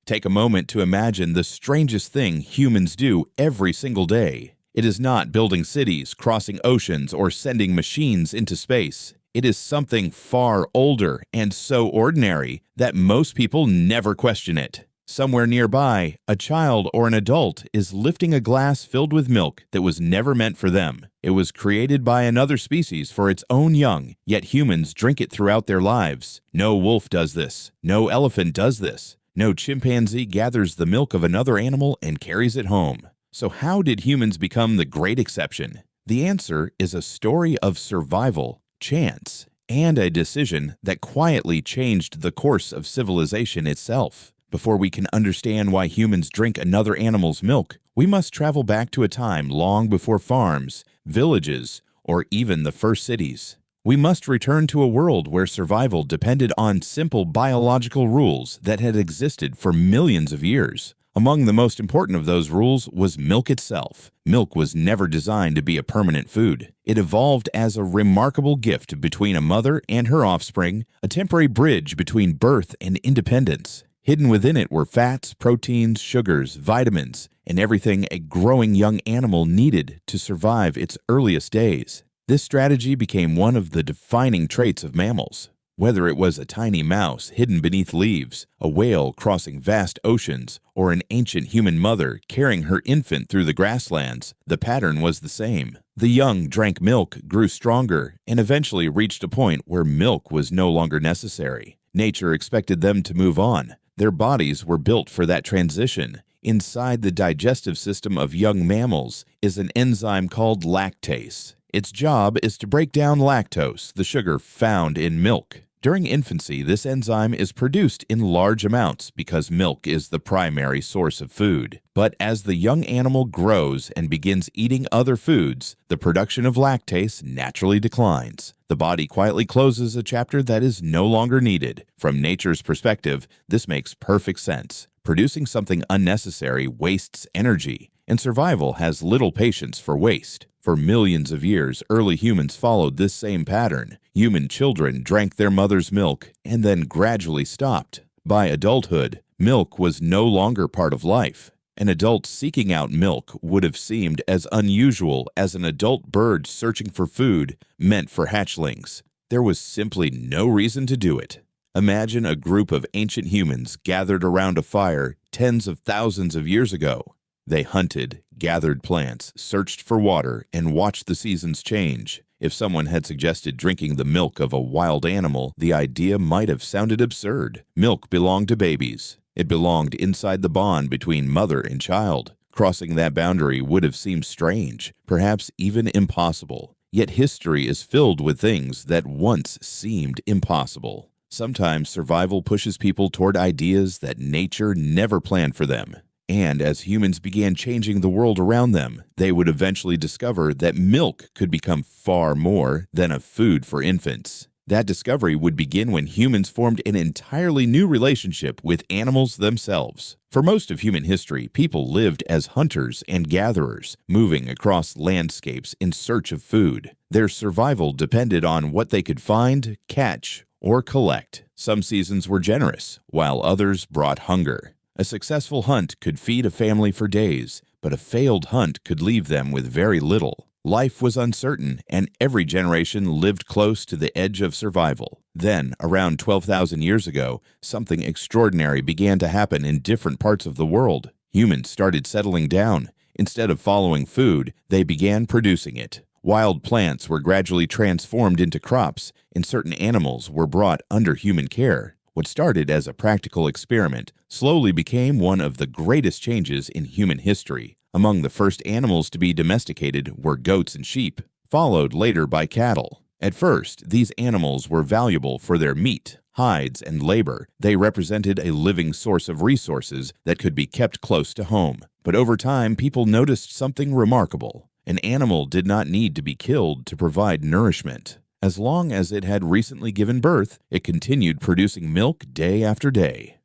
Take a moment to imagine the strangest thing humans do every single day. It is not building cities, crossing oceans, or sending machines into space. It is something far older and so ordinary that most people never question it. Somewhere nearby, a child or an adult is lifting a glass filled with milk that was never meant for them. It was created by another species for its own young, yet humans drink it throughout their lives. No wolf does this. No elephant does this. No chimpanzee gathers the milk of another animal and carries it home. So how did humans become the great exception? The answer is a story of survival, chance, and a decision that quietly changed the course of civilization itself. Before we can understand why humans drink another animal's milk, we must travel back to a time long before farms, villages, or even the first cities. We must return to a world where survival depended on simple biological rules that had existed for millions of years. Among the most important of those rules was milk itself. Milk was never designed to be a permanent food. It evolved as a remarkable gift between a mother and her offspring, a temporary bridge between birth and independence. Hidden within it were fats, proteins, sugars, vitamins, and everything a growing young animal needed to survive its earliest days. This strategy became one of the defining traits of mammals. Whether it was a tiny mouse hidden beneath leaves, a whale crossing vast oceans, or an ancient human mother carrying her infant through the grasslands, the pattern was the same. The young drank milk, grew stronger, and eventually reached a point where milk was no longer necessary. Nature expected them to move on. Their bodies were built for that transition. Inside the digestive system of young mammals is an enzyme called lactase. Its job is to break down lactose, the sugar found in milk. During infancy, this enzyme is produced in large amounts because milk is the primary source of food. But as the young animal grows and begins eating other foods, the production of lactase naturally declines. The body quietly closes a chapter that is no longer needed. From nature's perspective, this makes perfect sense. Producing something unnecessary wastes energy, and survival has little patience for waste. For millions of years, early humans followed this same pattern. Human children drank their mother's milk and then gradually stopped. By adulthood, milk was no longer part of life. An adult seeking out milk would have seemed as unusual as an adult bird searching for food meant for hatchlings. There was simply no reason to do it. Imagine a group of ancient humans gathered around a fire tens of thousands of years ago. They hunted, gathered plants, searched for water, and watched the seasons change. If someone had suggested drinking the milk of a wild animal, the idea might have sounded absurd. Milk belonged to babies. It belonged inside the bond between mother and child. Crossing that boundary would have seemed strange, perhaps even impossible. Yet history is filled with things that once seemed impossible. Sometimes survival pushes people toward ideas that nature never planned for them. And as humans began changing the world around them, they would eventually discover that milk could become far more than a food for infants. That discovery would begin when humans formed an entirely new relationship with animals themselves. For most of human history, people lived as hunters and gatherers, moving across landscapes in search of food. Their survival depended on what they could find, catch, or collect. Some seasons were generous, while others brought hunger. A successful hunt could feed a family for days, but a failed hunt could leave them with very little. Life was uncertain, and every generation lived close to the edge of survival. Then, around 12,000 years ago, something extraordinary began to happen in different parts of the world. Humans started settling down. Instead of following food, they began producing it. Wild plants were gradually transformed into crops, and certain animals were brought under human care. What started as a practical experiment slowly became one of the greatest changes in human history. Among the first animals to be domesticated were goats and sheep, followed later by cattle. At first, these animals were valuable for their meat, hides, and labor. They represented a living source of resources that could be kept close to home. But over time, people noticed something remarkable. An animal did not need to be killed to provide nourishment. As long as it had recently given birth, it continued producing milk day after day.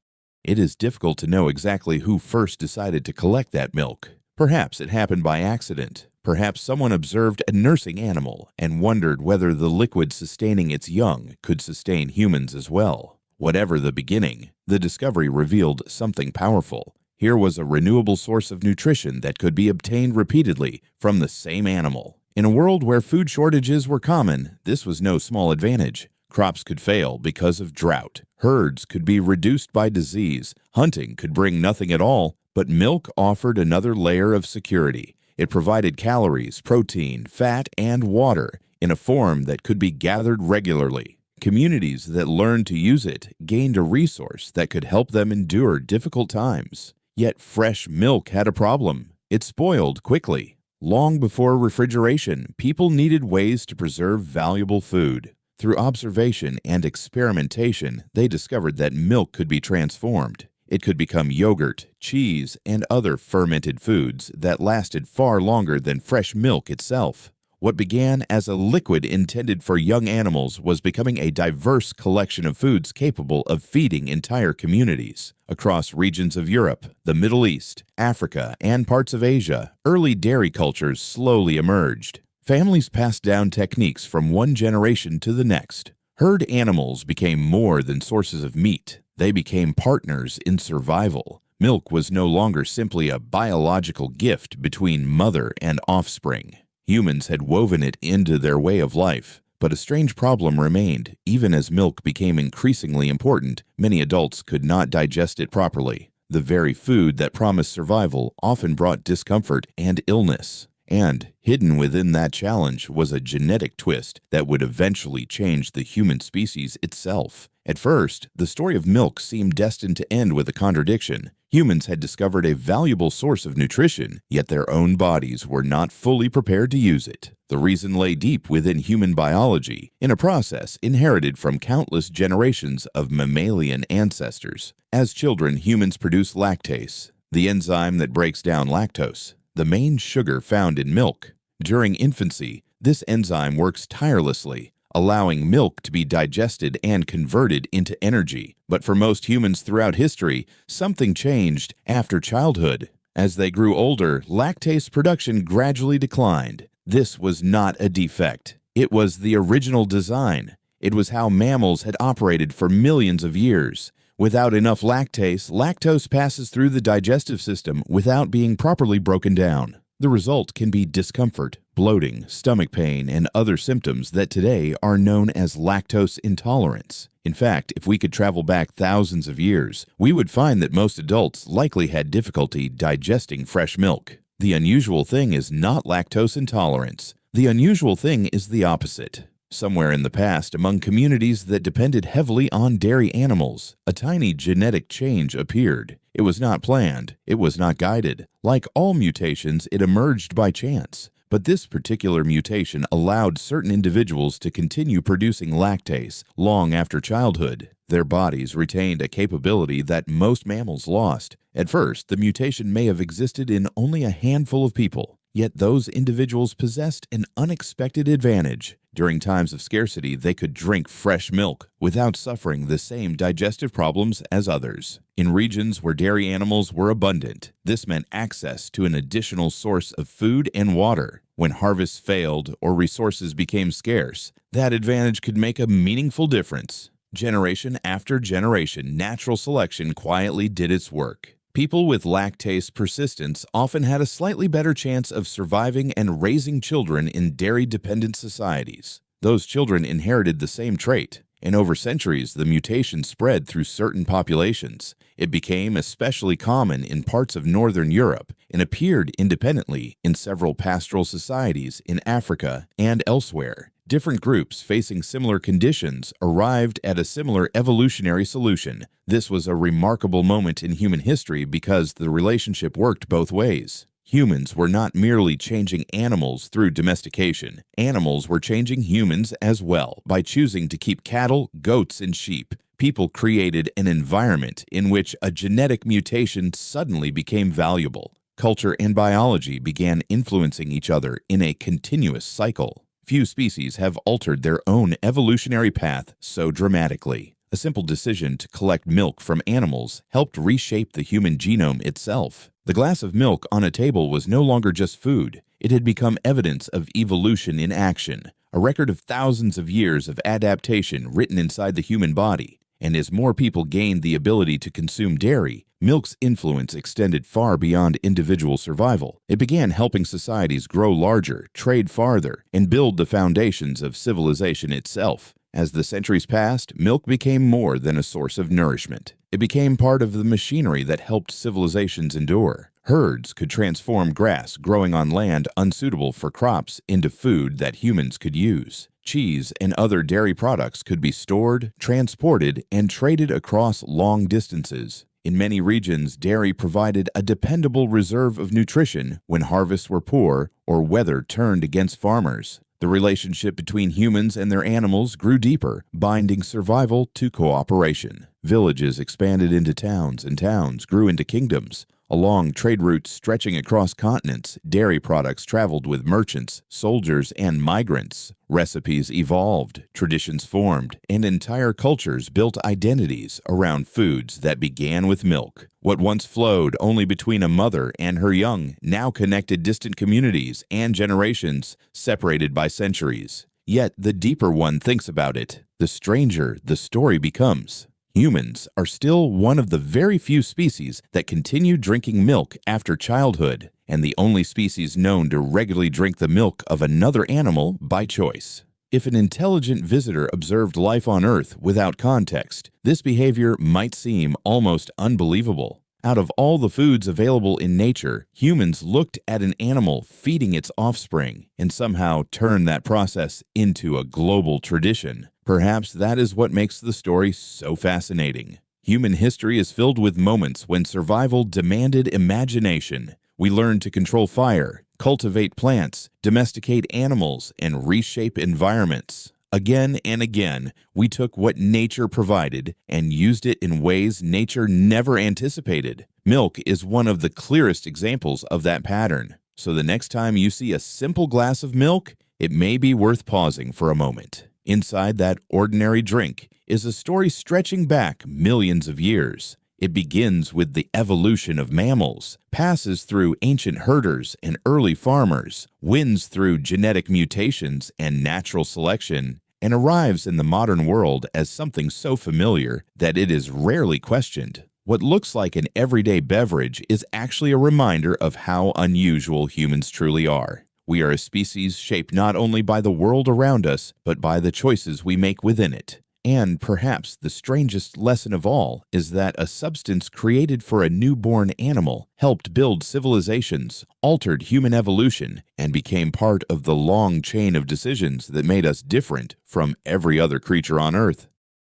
It is difficult to know exactly who first decided to collect that milk. Perhaps it happened by accident. Perhaps someone observed a nursing animal and wondered whether the liquid sustaining its young could sustain humans as well. Whatever the beginning, the discovery revealed something powerful. Here was a renewable source of nutrition that could be obtained repeatedly from the same animal. In a world where food shortages were common, this was no small advantage. Crops could fail because of drought. Herds could be reduced by disease. Hunting could bring nothing at all. But milk offered another layer of security. It provided calories, protein, fat, and water in a form that could be gathered regularly. Communities that learned to use it gained a resource that could help them endure difficult times. Yet fresh milk had a problem. It spoiled quickly. Long before refrigeration, people needed ways to preserve valuable food. Through observation and experimentation, they discovered that milk could be transformed. It could become yogurt, cheese, and other fermented foods that lasted far longer than fresh milk itself. What began as a liquid intended for young animals was becoming a diverse collection of foods capable of feeding entire communities. Across regions of Europe, the Middle East, Africa, and parts of Asia, early dairy cultures slowly emerged. Families passed down techniques from one generation to the next. Herd animals became more than sources of meat. They became partners in survival. Milk was no longer simply a biological gift between mother and offspring. Humans had woven it into their way of life. But a strange problem remained. Even as milk became increasingly important, many adults could not digest it properly. The very food that promised survival often brought discomfort and illness. And hidden within that challenge was a genetic twist that would eventually change the human species itself. At first, the story of milk seemed destined to end with a contradiction. Humans had discovered a valuable source of nutrition, yet their own bodies were not fully prepared to use it. The reason lay deep within human biology, in a process inherited from countless generations of mammalian ancestors. As children, humans produce lactase, the enzyme that breaks down lactose, the main sugar found in milk. During infancy, this enzyme works tirelessly, allowing milk to be digested and converted into energy. But for most humans throughout history, something changed after childhood. As they grew older, lactase production gradually declined. This was not a defect. It was the original design. It was how mammals had operated for millions of years. Without enough lactase, lactose passes through the digestive system without being properly broken down. The result can be discomfort, bloating, stomach pain, and other symptoms that today are known as lactose intolerance. In fact, if we could travel back thousands of years, we would find that most adults likely had difficulty digesting fresh milk. The unusual thing is not lactose intolerance. The unusual thing is the opposite. Somewhere in the past, among communities that depended heavily on dairy animals, a tiny genetic change appeared. It was not planned. It was not guided. Like all mutations, it emerged by chance. But this particular mutation allowed certain individuals to continue producing lactase long after childhood. Their bodies retained a capability that most mammals lost. At first, the mutation may have existed in only a handful of people. Yet those individuals possessed an unexpected advantage. During times of scarcity, they could drink fresh milk without suffering the same digestive problems as others. In regions where dairy animals were abundant, this meant access to an additional source of food and water. When harvests failed or resources became scarce, that advantage could make a meaningful difference. Generation after generation, natural selection quietly did its work. People with lactase persistence often had a slightly better chance of surviving and raising children in dairy-dependent societies. Those children inherited the same trait, and over centuries the mutation spread through certain populations. It became especially common in parts of northern Europe and appeared independently in several pastoral societies in Africa and elsewhere. Different groups facing similar conditions arrived at a similar evolutionary solution. This was a remarkable moment in human history because the relationship worked both ways. Humans were not merely changing animals through domestication. Animals were changing humans as well. By choosing to keep cattle, goats, and sheep, people created an environment in which a genetic mutation suddenly became valuable. Culture and biology began influencing each other in a continuous cycle. Few species have altered their own evolutionary path so dramatically. A simple decision to collect milk from animals helped reshape the human genome itself. The glass of milk on a table was no longer just food. It had become evidence of evolution in action, a record of thousands of years of adaptation written inside the human body. And as more people gained the ability to consume dairy, milk's influence extended far beyond individual survival. It began helping societies grow larger, trade farther, and build the foundations of civilization itself. As the centuries passed, milk became more than a source of nourishment. It became part of the machinery that helped civilizations endure. Herds could transform grass growing on land unsuitable for crops into food that humans could use. Cheese and other dairy products could be stored, transported, and traded across long distances. In many regions, dairy provided a dependable reserve of nutrition when harvests were poor or weather turned against farmers. The relationship between humans and their animals grew deeper, binding survival to cooperation. Villages expanded into towns, and towns grew into kingdoms. Along trade routes stretching across continents, dairy products traveled with merchants, soldiers, and migrants. Recipes evolved, traditions formed, and entire cultures built identities around foods that began with milk. What once flowed only between a mother and her young now connected distant communities and generations separated by centuries. Yet the deeper one thinks about it, the stranger the story becomes. Humans are still one of the very few species that continue drinking milk after childhood, and the only species known to regularly drink the milk of another animal by choice. If an intelligent visitor observed life on Earth without context, this behavior might seem almost unbelievable. Out of all the foods available in nature, humans looked at an animal feeding its offspring and somehow turned that process into a global tradition. Perhaps that is what makes the story so fascinating. Human history is filled with moments when survival demanded imagination. We learned to control fire, cultivate plants, domesticate animals, and reshape environments. Again and again, we took what nature provided and used it in ways nature never anticipated. Milk is one of the clearest examples of that pattern. So the next time you see a simple glass of milk, it may be worth pausing for a moment. Inside that ordinary drink is a story stretching back millions of years. It begins with the evolution of mammals, passes through ancient herders and early farmers, wins through genetic mutations and natural selection, and arrives in the modern world as something so familiar that it is rarely questioned. What looks like an everyday beverage is actually a reminder of how unusual humans truly are. We are a species shaped not only by the world around us, but by the choices we make within it. And perhaps the strangest lesson of all is that a substance created for a newborn animal helped build civilizations, altered human evolution, and became part of the long chain of decisions that made us different from every other creature on Earth.